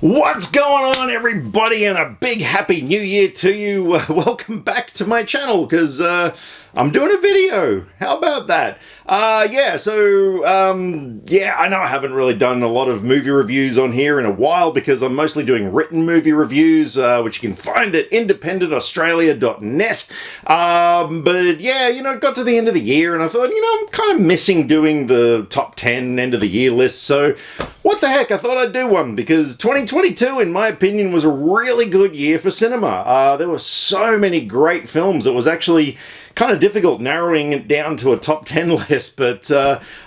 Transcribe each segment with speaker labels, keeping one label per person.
Speaker 1: What's going on, everybody, and a big happy new year to you. Welcome back to my channel, because I'm doing a video. How about that? I know I haven't really done a lot of movie reviews on here in a while because I'm mostly doing written movie reviews, which you can find at independentaustralia.net. But yeah, it got to the end of the year and I thought, I'm kind of missing doing the top 10 end of the year list. So what the heck, I thought I'd do one because 2022, in my opinion, was a really good year for cinema. There were so many great films. It was actually kind of difficult narrowing it down to a top 10 list, but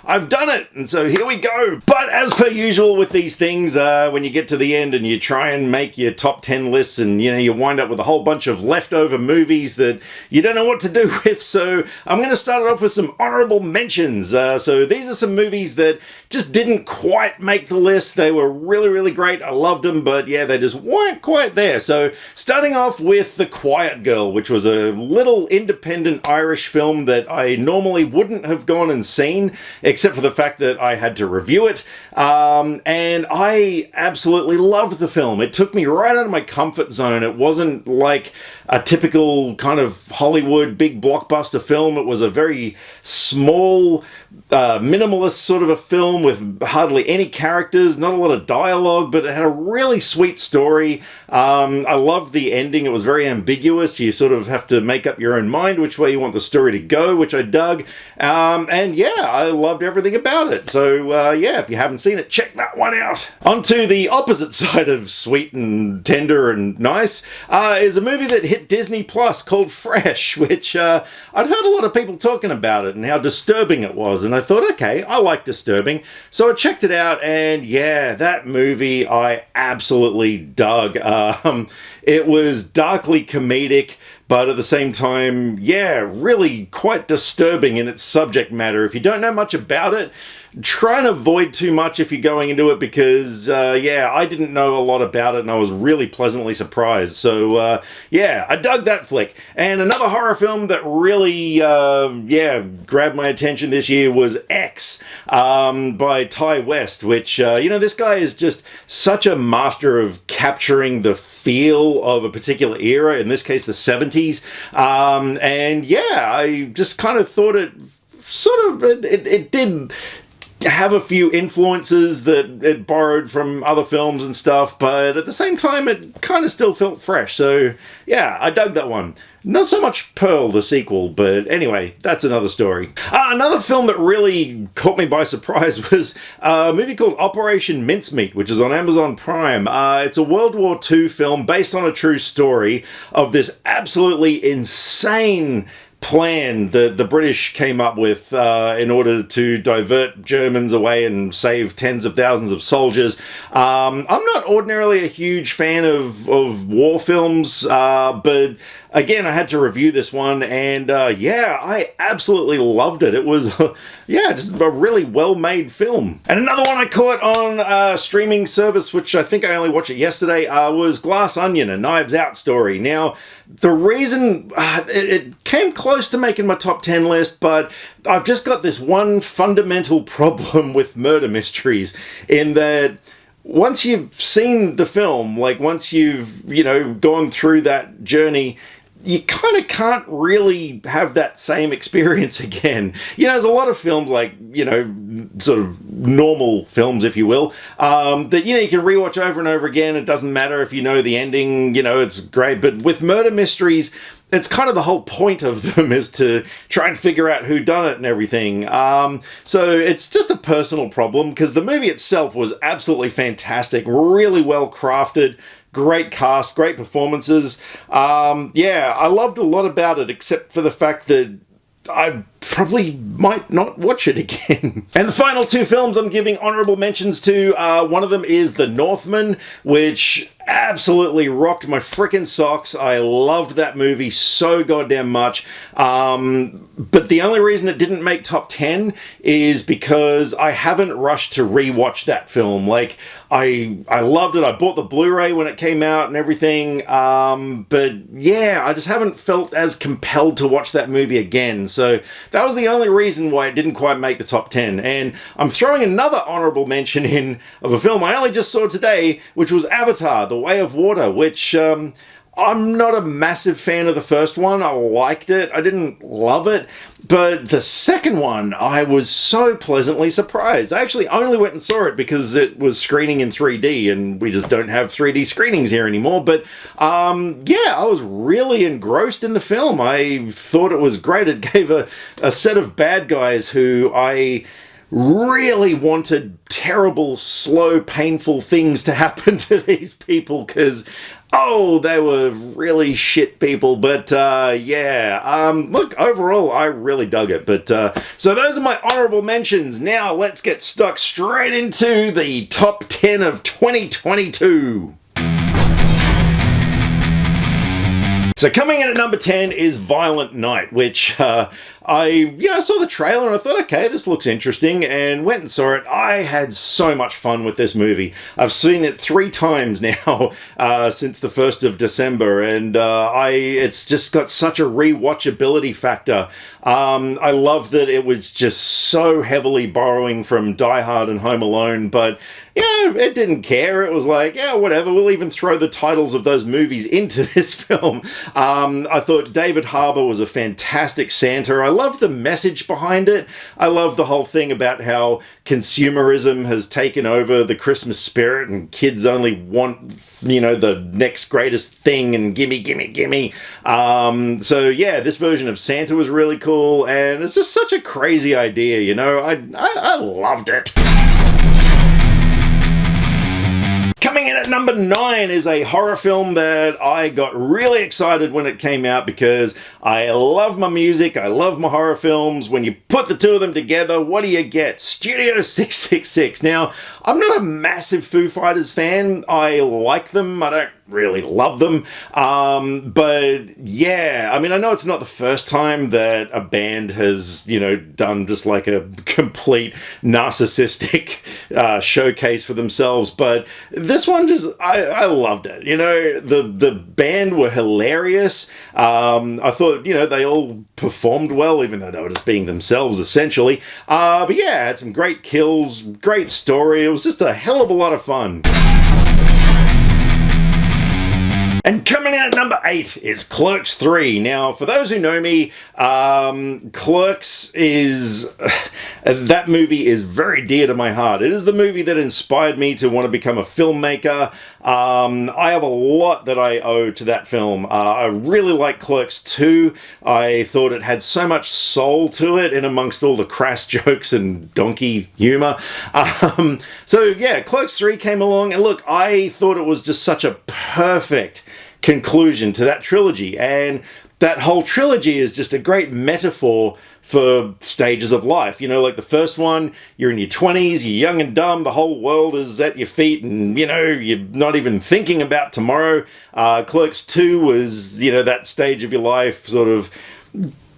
Speaker 1: I've done it, and so here we go. But as per usual with these things, when you get to the end and you try and make your top 10 lists and you wind up with a whole bunch of leftover movies that you don't know what to do with, so I'm going to start it off with some honourable mentions. So these are some movies that just didn't quite make the list. They were really, really great. I loved them, but yeah, they just weren't quite there. So starting off with The Quiet Girl, which was a little independent Irish film that I normally wouldn't have gone and seen, except for the fact that I had to review it. And I absolutely loved the film. It took me right out of my comfort zone. It wasn't like a typical kind of Hollywood big blockbuster film. It was a very small, minimalist sort of a film with hardly any characters, not a lot of dialogue, but it had a really sweet story. I loved the ending. It was very ambiguous. You sort of have to make up your own mind which way you want the story to go, which I dug. And yeah, I loved everything about it. So yeah, if you haven't seen it, check that one out. Onto the opposite side of sweet and tender and nice is a movie that hit Disney Plus called Fresh, which I'd heard a lot of people talking about it and how disturbing it was. And I thought, okay, I like disturbing. So I checked it out, and yeah, that movie I absolutely dug. It was darkly comedic, but at the same time, yeah, really quite disturbing in its subject matter. If you don't know much about it, try and avoid too much if you're going into it because, yeah, I didn't know a lot about it and I was really pleasantly surprised. So, yeah, I dug that flick. And another horror film that really, yeah, grabbed my attention this year was X by Ty West, which, this guy is just such a master of capturing the feel of a particular era, in this case, the 70s. And yeah, I just kind of thought it did have a few influences that it borrowed from other films and stuff, but at the same time it kind of still felt fresh. So yeah, I dug that one. Not so much Pearl, the sequel, but anyway, that's another story. Another film that really caught me by surprise was a movie called Operation Mincemeat, which is on Amazon Prime. It's a World War II film based on a true story of this absolutely insane plan that the British came up with in order to divert Germans away and save tens of thousands of soldiers. I'm not ordinarily a huge fan of war films, but again, I had to review this one, and yeah, I absolutely loved it. It was, yeah, just a really well-made film. And another one I caught on a streaming service, which I think I only watched it yesterday, was Glass Onion, a Knives Out story. Now, the reason it came close to making my top 10 list, but I've just got this one fundamental problem with murder mysteries, in that once you've seen the film, like once you've, gone through that journey, you kind of can't really have that same experience again. There's a lot of films like, sort of normal films, if you will, that, you can rewatch over and over again. It doesn't matter if you know the ending, it's great. But with murder mysteries, it's kind of the whole point of them is to try and figure out who done it and everything. So it's just a personal problem because the movie itself was absolutely fantastic, really well crafted, great cast, great performances. Yeah, I loved a lot about it, except for the fact that I probably might not watch it again. And the final two films I'm giving honorable mentions to, one of them is The Northman, which absolutely rocked my freaking socks. I loved that movie so goddamn much. But the only reason it didn't make top 10 is because I haven't rushed to rewatch that film. Like, I loved it. I bought the Blu-ray when it came out and everything. But yeah, I just haven't felt as compelled to watch that movie again. So that was the only reason why it didn't quite make the top 10. And I'm throwing another honourable mention in of a film I only just saw today, which was Avatar: The Way of Water, which I'm not a massive fan of the first one. I liked it. I didn't love it. But the second one, I was so pleasantly surprised. I actually only went and saw it because it was screening in 3D, and we just don't have 3D screenings here anymore. But yeah, I was really engrossed in the film. I thought it was great. It gave a set of bad guys who I really wanted terrible, slow, painful things to happen to these people, because they were really shit people. But yeah, look, overall I really dug it. But so those are my honorable mentions. Now let's get stuck straight into the top 10 of 2022. So coming in at number 10 is Violent Night, which I saw the trailer and I thought, okay, this looks interesting, and went and saw it. I had so much fun with this movie. I've seen it 3 times now since the 1st of December, and it's just got such a rewatchability factor. I love that it was just so heavily borrowing from Die Hard and Home Alone, but yeah, it didn't care. It was like, yeah, whatever. We'll even throw the titles of those movies into this film. I thought David Harbour was a fantastic Santa. I love the message behind it. I love the whole thing about how consumerism has taken over the Christmas spirit and kids only want, the next greatest thing and gimme, gimme, gimme. So yeah, this version of Santa was really cool, and it's just such a crazy idea, I loved it. Coming in at number 9 is a horror film that I got really excited when it came out, because I love my music, I love my horror films. When you put the two of them together, what do you get? Studio 666. Now, I'm not a massive Foo Fighters fan. I like them. I don't really love them. But yeah, I mean, I know it's not the first time that a band has, done just like a complete narcissistic showcase for themselves, but this one just, I loved it. The band were hilarious. I thought, they all performed well, even though they were just being themselves, essentially. But yeah, had some great kills, great story. It was just a hell of a lot of fun. And coming in at number 8 is Clerks 3. Now, for those who know me, Clerks is... that movie is very dear to my heart. It is the movie that inspired me to want to become a filmmaker. I have a lot that I owe to that film. I really like Clerks 2. I thought it had so much soul to it, in amongst all the crass jokes and donkey humor. So yeah, Clerks 3 came along, and look, I thought it was just such a perfect conclusion to that trilogy, and that whole trilogy is just a great metaphor for stages of life. Like the first one, you're in your 20s, you're young and dumb, the whole world is at your feet, and you're not even thinking about tomorrow. Clerks 2 was that stage of your life, sort of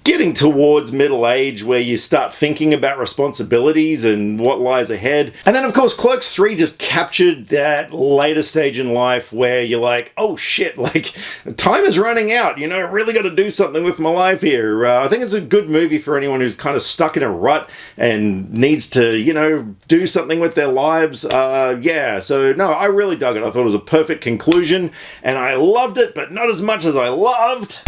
Speaker 1: getting towards middle age, where you start thinking about responsibilities and what lies ahead. And then of course Clerks 3 just captured that later stage in life where you're like, oh shit, like time is running out, I really got to do something with my life here. I think it's a good movie for anyone who's kind of stuck in a rut and needs to, do something with their lives. Yeah, so no, I really dug it. I thought it was a perfect conclusion, and I loved it, but not as much as I loved.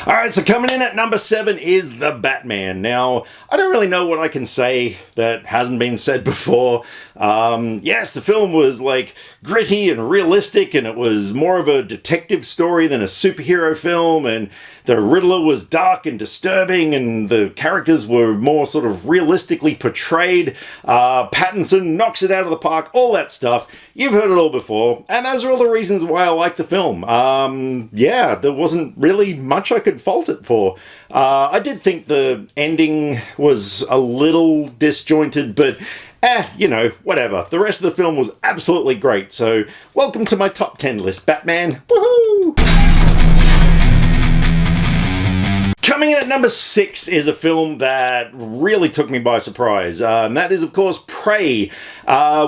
Speaker 1: Alright, so coming in at number 7 is The Batman. Now, I don't really know what I can say that hasn't been said before. Yes, the film was like gritty and realistic, and it was more of a detective story than a superhero film, and the Riddler was dark and disturbing, and the characters were more sort of realistically portrayed. Pattinson knocks it out of the park, all that stuff. You've heard it all before, and those are all the reasons why I like the film. Yeah, there wasn't really much I could fault it for. I did think the ending was a little disjointed, but whatever. The rest of the film was absolutely great. So, welcome to my top 10 list, Batman. Woohoo! Coming in at number 6 is a film that really took me by surprise, and that is, of course, Prey,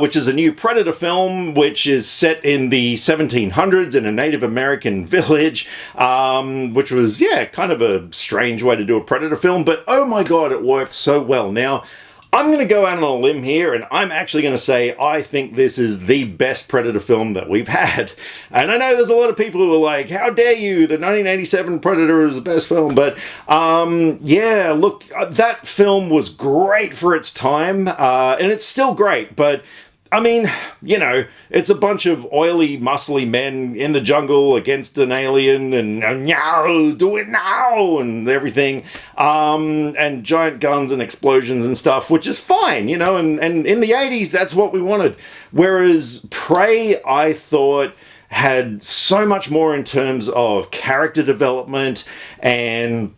Speaker 1: which is a new Predator film, which is set in the 1700s in a Native American village, which was, yeah, kind of a strange way to do a Predator film, but oh my god, it worked so well. Now, I'm going to go out on a limb here, and I'm actually going to say I think this is the best Predator film that we've had. And I know there's a lot of people who are like, how dare you, the 1987 Predator is the best film, but yeah, look, that film was great for its time, and it's still great, but I mean, you know, it's a bunch of oily, muscly men in the jungle against an alien and "Meow, do it now" and everything, and giant guns and explosions and stuff, which is fine, you know, and in the 80s, that's what we wanted. Whereas Prey, I thought, had so much more in terms of character development and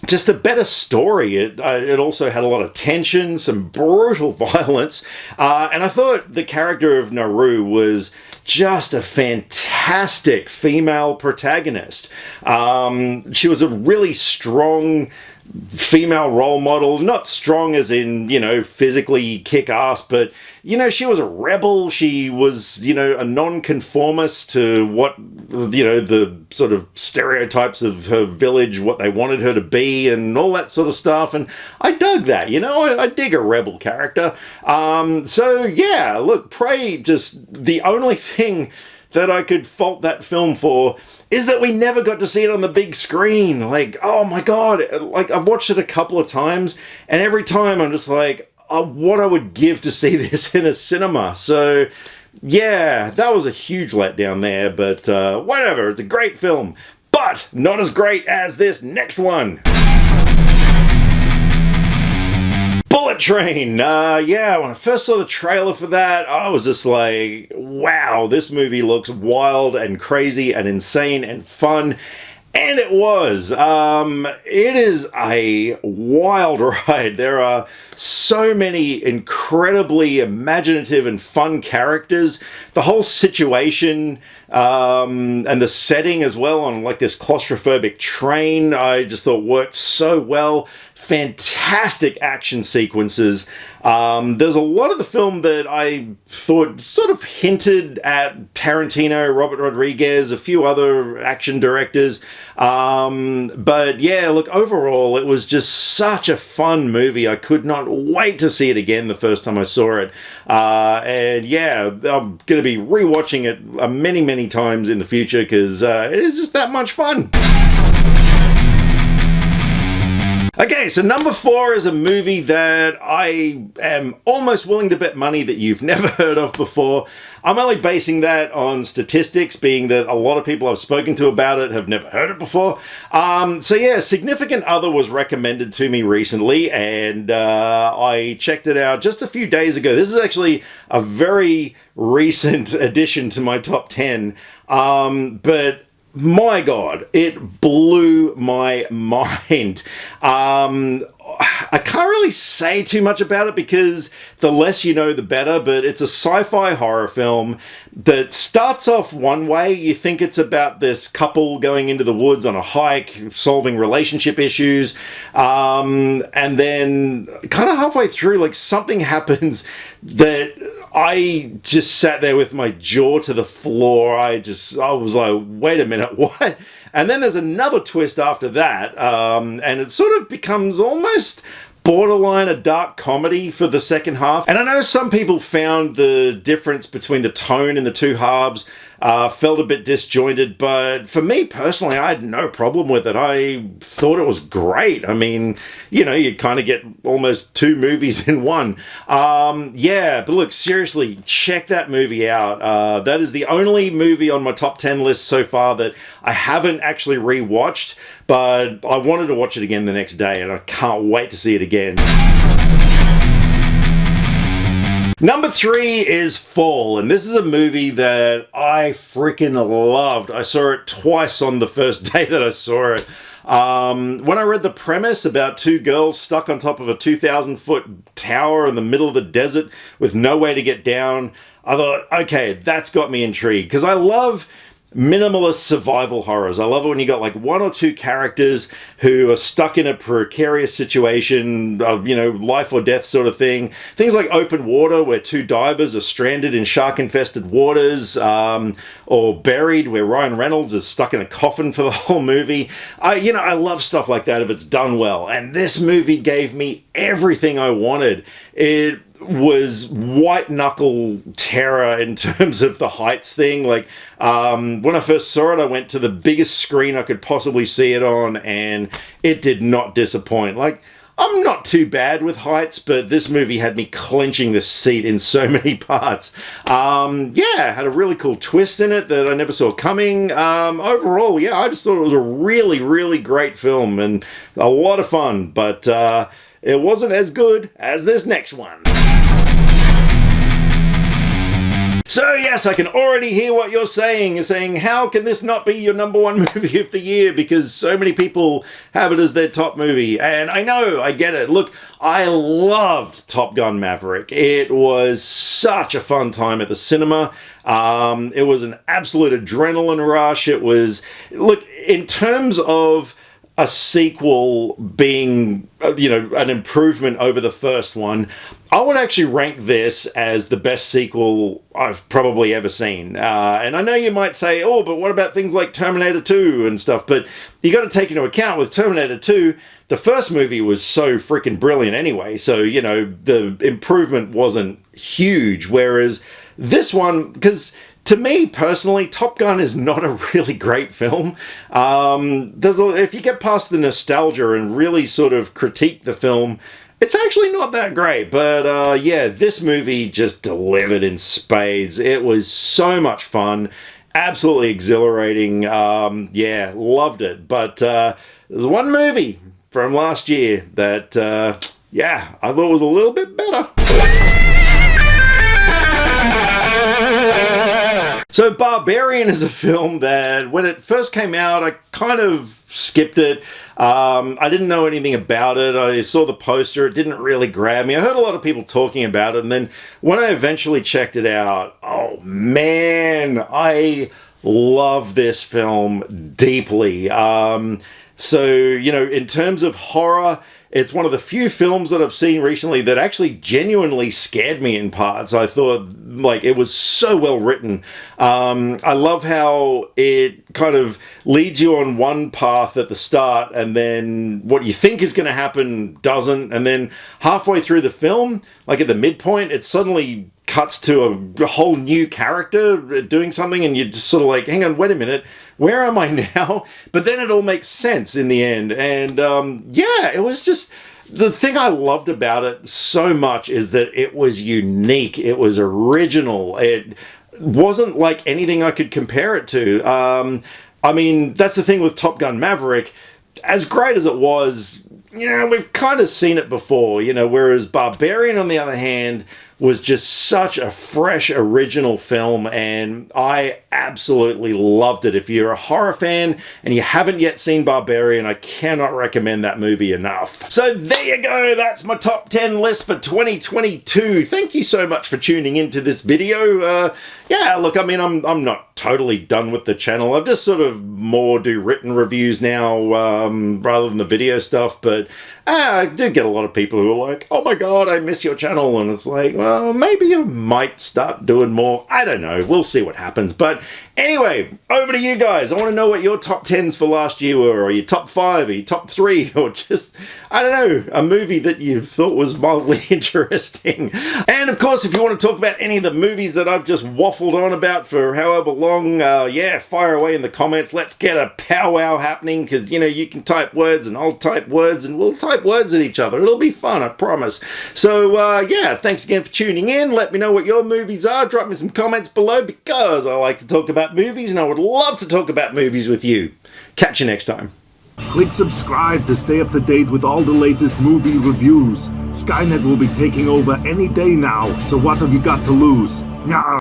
Speaker 1: just a better story. It also had a lot of tension, some brutal violence, and I thought the character of Naru was just a fantastic female protagonist. She was a really strong female role model, not strong as in, you know, physically kick-ass, but, you know, she was a rebel. She was, you know, a non-conformist to what, you know, the sort of stereotypes of her village, what they wanted her to be and all that sort of stuff, and I dug that, you know, I dig a rebel character. So yeah, look, Prey, just the only thing that I could fault that film for is that we never got to see it on the big screen. Like, oh my god, like I've watched it a couple of times, and every time I'm just like, oh, what I would give to see this in a cinema. So yeah, that was a huge letdown there, but whatever, it's a great film, but not as great as this next one. Bullet Train. Yeah, when I first saw the trailer for that, I was just like, wow, this movie looks wild and crazy and insane and fun. And it was. It is a wild ride. There are so many incredibly imaginative and fun characters. The whole situation and the setting as well on like this claustrophobic train, I just thought worked so well. Fantastic action sequences. There's a lot of the film that I thought sort of hinted at Tarantino, Robert Rodriguez, a few other action directors. But yeah, look, overall, it was just such a fun movie. I could not wait to see it again the first time I saw it. And yeah, I'm going to be rewatching it many, many times in the future because it is just that much fun. Okay, so number 4 is a movie that I am almost willing to bet money that you've never heard of before. I'm only basing that on statistics, being that a lot of people I've spoken to about it have never heard it before. So yeah, Significant Other was recommended to me recently, and I checked it out just a few days ago. This is actually a very recent addition to my top 10, but my god, it blew my mind. I can't really say too much about it because the less you know, the better, but it's a sci-fi horror film that starts off one way. You think it's about this couple going into the woods on a hike, solving relationship issues, and then kind of halfway through, like, something happens that I just sat there with my jaw to the floor. I was like, wait a minute, what? And then there's another twist after that, and it sort of becomes almost borderline a dark comedy for the second half. And I know some people found the difference between the tone in the two halves felt a bit disjointed, but for me personally, I had no problem with it. I thought it was great. I mean, you know, you kind of get almost 2 movies in one. Yeah, but look, seriously, check that movie out. That is the only movie on my top 10 list so far that I haven't actually rewatched, but I wanted to watch it again the next day, and I can't wait to see it again. Number 3 is Fall, and this is a movie that I freaking loved. I saw it twice on the first day that I saw it. When I read the premise about 2 girls stuck on top of a 2,000-foot tower in the middle of the desert with no way to get down, I thought, okay, that's got me intrigued, because I love minimalist survival horrors. I love it when you got like one or two characters who are stuck in a precarious situation, you know, life or death sort of thing. Things like Open Water, where two divers are stranded in shark-infested waters, or Buried, where Ryan Reynolds is stuck in a coffin for the whole movie. You know, I love stuff like that if it's done well. And this movie gave me everything I wanted. It was white knuckle terror in terms of the heights thing. Like, when I first saw it, I went to the biggest screen I could possibly see it on, and it did not disappoint. Like, I'm not too bad with heights, but this movie had me clenching the seat in so many parts. Yeah, had a really cool twist in it that I never saw coming. Overall, yeah, I just thought it was a really, really great film and a lot of fun, but it wasn't as good as this next one. So yes, I can already hear what you're saying. You're saying, how can this not be your #1 movie of the year? Because so many people have it as their top movie. And I know, I get it. Look, I loved Top Gun Maverick. It was such a fun time at the cinema. It was an absolute adrenaline rush. It was, look, in terms of a sequel being, you know, an improvement over the first one, I would actually rank this as the best sequel I've probably ever seen. And I know you might say, oh, but what about things like Terminator 2 and stuff? But you got to take into account with Terminator 2, the first movie was so freaking brilliant anyway. So, you know, the improvement wasn't huge. Whereas this one, because to me personally, Top Gun is not a really great film. If you get past the nostalgia and really sort of critique the film, it's actually not that great. But yeah, this movie just delivered in spades. It was so much fun, absolutely exhilarating. Yeah, loved it. But there's one movie from last year that, yeah, I thought was a little bit better. So Barbarian is a film that when it first came out, I kind of skipped it. I didn't know anything about it. I saw the poster. It didn't really grab me. I heard a lot of people talking about it. And then when I eventually checked it out, oh man, I love this film deeply. So, you know, in terms of horror, it's one of the few films that I've seen recently that actually genuinely scared me in parts. I thought, like, it was so well written. I love how it kind of leads you on one path at the start, and then what you think is going to happen doesn't. And then halfway through the film, like at the midpoint, it suddenly cuts to a whole new character doing something, and you're just sort of like, hang on, wait a minute, where am I now? But then it all makes sense in the end. And yeah, it was just, the thing I loved about it so much is that it was unique. It was original. It wasn't like anything I could compare it to. I mean, that's the thing with Top Gun Maverick. As great as it was, you know, we've kind of seen it before, you know, whereas Barbarian, on the other hand, was just such a fresh, original film, and I absolutely loved it. If you're a horror fan and you haven't yet seen Barbarian, I cannot recommend that movie enough. So there you go, that's my top 10 list for 2022. Thank you so much for tuning into this video. Yeah, look, I mean, I'm not totally done with the channel. I've just sort of more do written reviews now rather than the video stuff, but I do get a lot of people who are like, oh my god, I miss your channel, and it's like, well, maybe I might start doing more. I don't know, we'll see what happens. But anyway, over to you guys. I want to know what your top 10s for last year were, or your top 5, or your top 3, or just, I don't know, a movie that you thought was mildly interesting. And of course, if you want to talk about any of the movies that I've just waffled on about for however long, yeah, fire away in the comments. Let's get a powwow happening, because, you know, you can type words and I'll type words and we'll type words at each other. It'll be fun, I promise. So, yeah, thanks again for tuning in. Let me know what your movies are. Drop me some comments below, because I like to talk about movies and I would love to talk about movies with you. Catch you next time.
Speaker 2: Click subscribe to stay up to date with all the latest movie reviews. Skynet will be taking over any day now, so what have you got to lose? Nyah.